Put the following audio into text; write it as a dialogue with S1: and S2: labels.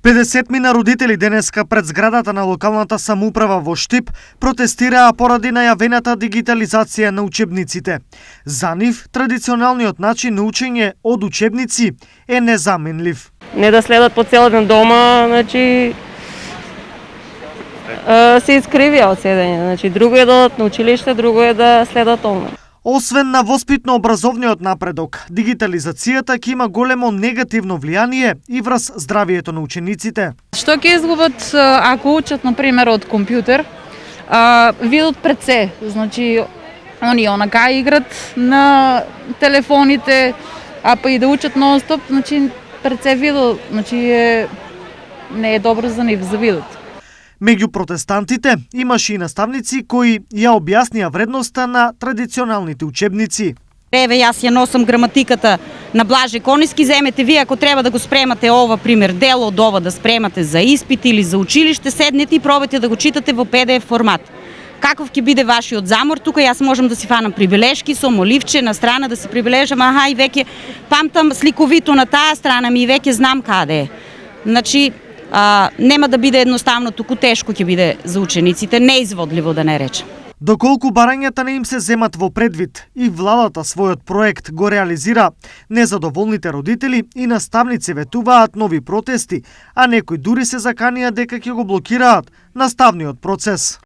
S1: 50 родители денеска пред зградата на локалната самоуправа во Штип протестираа поради најавената дигитализација на учебниците. За нив, традиционалниот начин на учење од учебници е незаменлив.
S2: Не да следат по цел ден дома, значи се искривија од седење. Значи друго е да одат на училиште, друго е да следат онлайн.
S1: Освен на воспитно-образовниот напредок, дигитализацијата ќе има големо негативно влијание и врз здравието на учениците.
S3: Што ќе изгубат ако учат, например, од компјутер, видот пред се, значи они онака играт на телефоните, а па и да учат нон-стоп, значи пред се видот, значи не е добро за нив, за видот.
S1: Меѓу протестантите имаше и наставници кои ја објаснија вредноста на традиционалните учебници.
S4: Еве, јас ја носам граматиката на Блаже Кониски, земете вие ако треба да го спремате ова, пример, дело од ова да спремате за испит или за училиште, седнете и пробайте да го читате во PDF формат. Каков ќе биде вашиот замор? Тука јас можам да си фанам прибелешки со моливче на страна да си прибележам, аха, и веќе памтам сликовито на таа страна ми и веќе знам каде е. Значи, нема да биде едноставно, туку тешко ќе биде за учениците, неизводливо да не речем.
S1: Доколку барањата не им се земат во предвид и владата својот проект го реализира, незадоволните родители и наставници ветуваат нови протести, а некои дури се заканија дека ќе го блокираат наставниот процес.